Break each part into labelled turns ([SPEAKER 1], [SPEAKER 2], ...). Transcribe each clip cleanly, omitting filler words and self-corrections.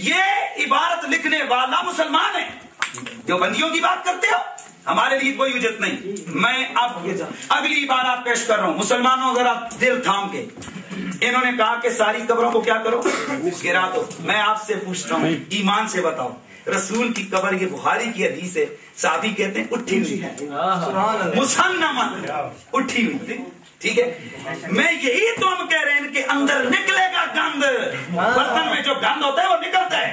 [SPEAKER 1] ये इबारत लिखने वाला मुसलमान है। जो बंदियों की बात करते हो, हमारे लिए कोई उजत नहीं। मैं अब अगली इबारत पेश कर रहा हूं। मुसलमानों जरा दिल थाम के, इन्होंने कहा कि सारी कब्रों को क्या करो, गिरा दो। मैं आपसे पूछता हूं, ईमान से बताओ, रसूल की कब्र, ये बुखारी की हदीस है, साहबी कहते हैं उठी हुई है, मुसन्नमा उठी हुई, ठीक है। मैं यही तो हम कह रहे हैं, इनके अंदर निकलेगा गंद, बर्तन में जो गंद होता है वो निकलता है,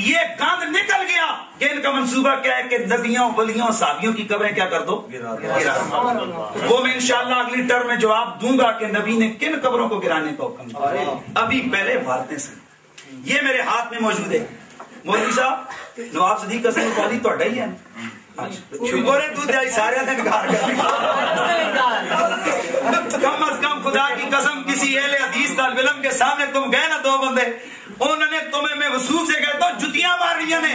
[SPEAKER 1] ये गंद निकल गया। कि इनका मंसूबा क्या है कि नबियों, वलियों, साहबियों की कब्रें क्या कर दो, गिरा। वो मैं इंशाअल्लाह अगली टर्म में जवाब दूंगा कि नबी ने किन कब्रों को गिराने का हुक्म दिया। अभी पहले भारतें सुन, ये मेरे हाथ में मौजूद है। मौलवी साहब, नवाब सदीक हसन कौली तो ही है, शुक्र है तू दिहाई सारे दिन कम अज कम खुदा की कसम किसी अहले हदीस तालिब इल्म के सामने तुम गए ना, दो बंदे, उन्होंने तुम्हें मैं वसूल से कहता हूं जुतियां मार रही ने,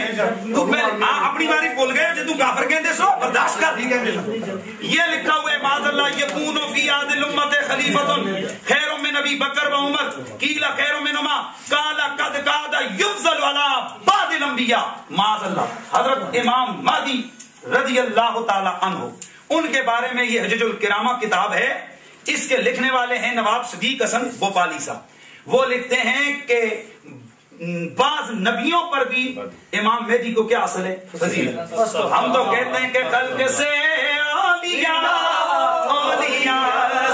[SPEAKER 1] तू अपनी बारी भूल गए जो तू काफिर कहते सो बर्दाश्त कर। ये लिखा हुआ है माज़अल्लाह यकूनु फी आदिल उम्मत खलीफतुन खैरुम मिन नबी बकर व उमर कीला खैरुम मिनमा काला कद कादा युफज़ल अला बादिल अंबिया। माज़अल्लाह हजरत इमाम महदी रज़ियल्लाहु ताला अन्हु, उनके बारे में ये हजजुल किरामा किताब है, इसके लिखने वाले हैं नवाब सदीक हसन भोपाली साहब। वो लिखते हैं कि बाज नबियों पर भी इमाम मेहदी को क्या असल है, फजीलत। हम तो कहते हैं कि खल्क से औलिया, औलिया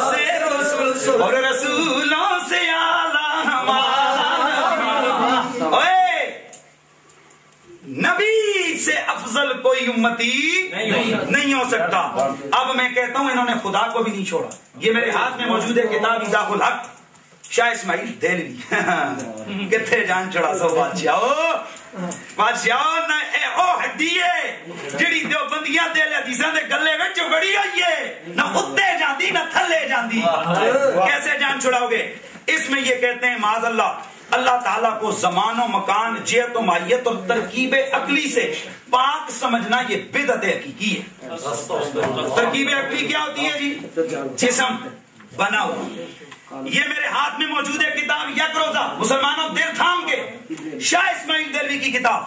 [SPEAKER 1] से रसूल और रसूलों से आला हमारा। नबी से अफजल कोई उम्मती नहीं हो सकता। अब मैं कहता हूं इन्होंने खुदा को भी नहीं छोड़ा। ये मेरे हाथ में मौजूद है किताब इज़ाहुल हक शाह इस्माइल देलवी। कितने जान चढ़ा सो बादशाह, बादशाह ओ हड्डी है जिहड़ी देवबंदियां ते हदीसां दे गल्ले विच बड़ी होई है, ना उत्ते जांदी ना थल्ले जांदी, कैसे जान छुड़ाओगे। इसमें ये कहते हैं माज़अल्लाह अल्लाह ताला को ज़मानो मकान, जियत व मायत और तरकीब अकली से पाक समझना ये बिदअत हकीकी है। तरकीब अकली क्या होती है जी, जिस्म बना हुआ। ये मेरे हाथ में मौजूद है किताब यकरोजा, मुसलमानों दिल थाम के, शाह इस्माइल देलवी की किताब।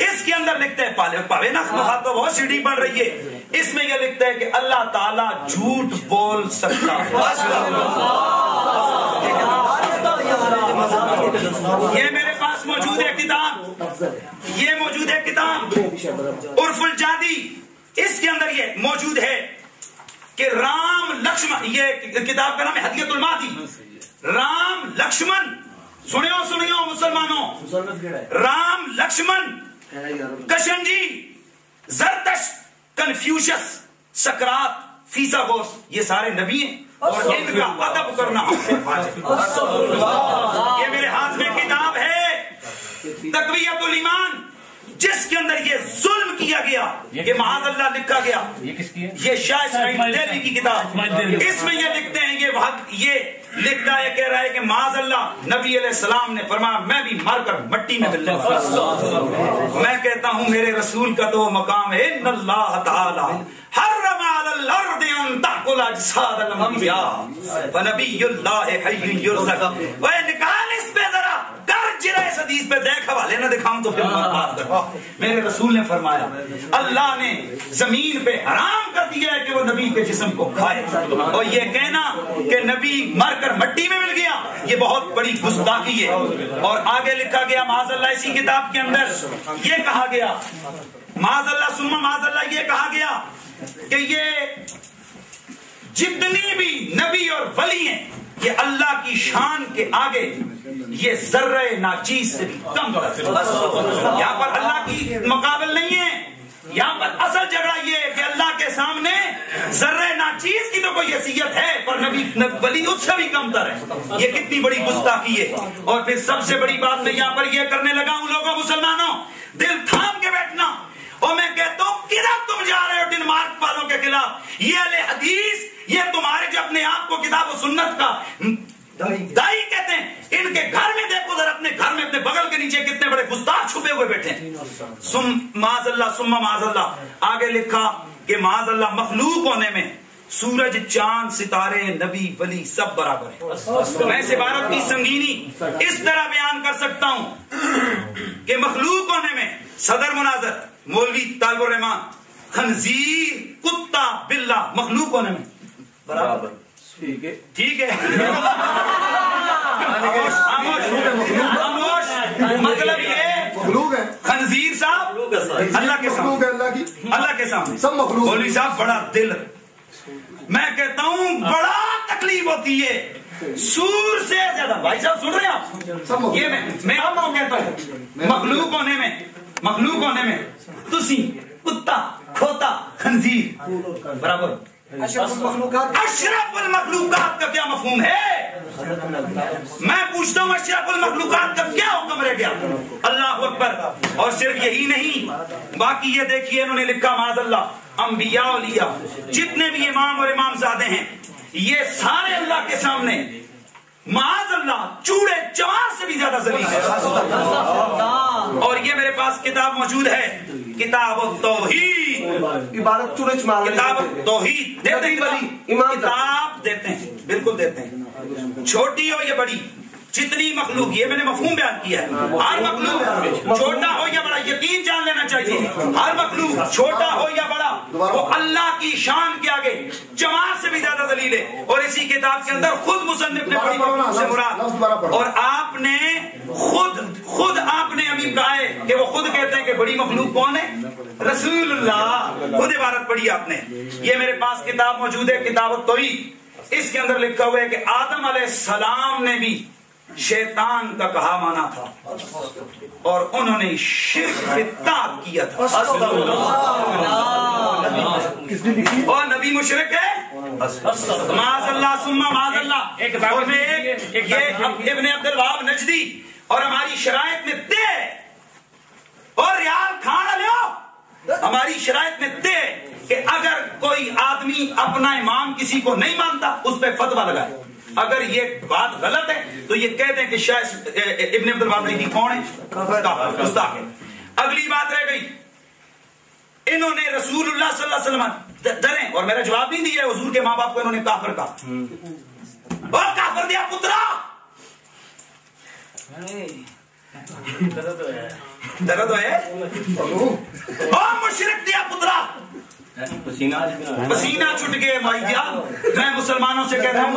[SPEAKER 1] इसके अंदर लिखते हैं पावे ना तो बहुत सीढ़ी बढ़ रही है, इसमें यह लिखते हैं कि अल्लाह ताला झूठ बोल सकता है। ये मेरे पास मौजूद है किताब, ये मौजूद है किताब उर्फुल जादी। इसके अंदर ये मौजूद है कि राम लक्ष्मण, ये किताब का नाम है हदियतुल मादी। राम लक्ष्मण, सुनियो सुनियो मुसलमानों, राम लक्ष्मण, कशनजी, जरतश, कन्फ्यूशस, सकरात, फीसागोस, ये सारे नबी हैं और इनका अदब करना ये मेरे हाथ में किताब है तक़वियतुल ईमान, जिसके अंदर ये जुल्म किया गया, ये माज़अल्लाह लिखा गया। ये किसकी है? ये शाह इस्माइल देलवी की किताब। इसमें ये लिखते हैं, ये लिखता है, कह रहा है कि माज़अल्लाह नबी अलैहिस्सलाम ने फरमाया मैं भी मरकर मिट्टी में मिलने वाला। मैं कहता हूं मेरे रसूल का तो मकाम है, इन्नल्लाह ताला हर्रमा अलल अर्दि अन ताकुल अजसादल अंबिया व नबियुल्लाह हय्युन युरज़क़। वह निकाल इस पे जरा कर जिरा इस हदीस पे देख, हवाले ना दिखाऊं तो फिर बात कर। मेरे रसूल ने फरमाया अल्लाह ने जमीन पे हराम कर दिया है कि वो नबी के जिस्म को खाए, और ये कहना कि नबी मरकर मिट्टी में मिल गया, ये बहुत बड़ी गुस्ताखी है। और आगे लिखा गया माज़अल्लाह, इसी किताब के अंदर ये कहा गया, माज़अल्लाह सुम्मा माज़अल्लाह, ये कहा गया कि ये जितनी भी नबी और वली हैं, ये अल्लाह की शान के आगे ये जर्रे नाचीज से भी कम है। यहाँ पर अल्लाह की मुकाबल नहीं है, यहाँ पर असल झगड़ा ये है कि अल्लाह के सामने जर्रे नाचीज की तो कोई हैसियत है, पर नबी वली उससे भी कमतर है। ये कितनी बड़ी गुस्ताखी है। और फिर सबसे बड़ी बात मैं यहाँ पर यह करने लगा हूं, लोगों मुसलमानों दिल थाम के बैठना। और मैं कहता हूं किधर तुम जा रहे हो डेनमार्क वालों के खिलाफ, ये अहले हदीस, ये तुम्हारे जो अपने आप को किताब और सुन्नत का दाई कहते हैं, इनके घर में देखो जरा, अपने घर में अपने बगल के नीचे कितने बड़े गुस्ताख छुपे हुए बैठे हैं। सुम्मा माज़अल्लाह, आगे लिखा कि माज़अल्लाह मखलूक होने में सूरज चांद सितारे नबी वली सब बराबर है। मैं इस इबारत की संगीनी इस तरह बयान कर सकता हूं कि मखलूक होने में सदर मुनाजर मौलवी तालिबुर रहमान, खंजीर, कुत्ता, बिल्ला मखलूक होने में बराबर। ठीक है मतलब ये खंजीर साहब अल्लाह के सामने, अल्लाह के सामने सब मखलूक। मौलवी साहब बड़ा दिल, मैं कहता हूं बड़ा तकलीफ होती है सूर से ज्यादा। भाई साहब सुन रहे हैं आप? ये मैं आपको कहता हूं मखलूक होने में तुसी, कुत्ता, खोता, खंजीर बराबर। अशरफुल मखलूकात का क्या मफहूम है? मैं पूछता हूँ अशरफुल मखलूकात का क्या हुक्म रह गया? अल्लाह अकबर। और सिर्फ यही नहीं, बाकी ये देखिए इन्होंने लिखा माज़अल्लाह अंबिया औलिया जितने भी इमाम और इमामजादे हैं ये सारे अल्लाह के सामने माज़अल्लाह चूड़े चमार से भी ज्यादा जलील है। और ये मेरे पास किताब मौजूद है, किताब तौहीद,
[SPEAKER 2] इबारत चूड़े चमार,
[SPEAKER 1] किताब तौहीद देते हैं, किताब देते हैं, बिल्कुल देते हैं, छोटी हो या बड़ी, जितनी मखलूक, ये मैंने मफहूम बयान किया है, हर मखलूक छोटा हो या बड़ा यकीन जान लेना चाहिए, हर मखलूक छोटा हो या बड़ा वो अल्लाह की शान के आगे जमात से भी ज्यादा दलील है। और इसी किताब के अंदर खुद मुसन्निफ ने बड़ी मखलूक से मुराद, और आपने खुद आपने अभी कहा है कि वो खुद कहते हैं कि बड़ी मखलूक कौन है? रसूलुल्लाह। खुद इबारत पढ़ी आपने। ये मेरे पास किताब मौजूद है, किताब तौहीद। इसके अंदर लिखा हुआ है कि आदम अलैहिस्सलाम ने भी शैतान का कहा माना था और उन्होंने शिर्क पे ताब किया था। और नबी मुशरिक है, माज़अल्लाह सुम्मा माज़अल्लाह। ये इब्ने अब्दुल वहाब नजदी और हमारी शरायत में दे और यार खाना लो, हमारी शरायत में दे कि अगर कोई आदमी अपना इमाम किसी को नहीं मानता उस पर फतवा लगाए। अगर ये बात गलत है तो ये कह दें कि शायद इब्ने अब्दुल वहाब की कौन है? गुस्ताख है। अगली बात रह गई, इन्होंने रसूलुल्लाह सल्लल्लाहु अलैहि वसल्लम डरे और मेरा जवाब नहीं दिया। हुजूर के माँ बाप को इन्होंने काफिर कहा, और काफिर दिया पुत्रा। दर्द है और मुशरिक दिया पुत्रा। पसीना छूट गए भाई जान। मैं मुसलमानों से कह रहा हूँ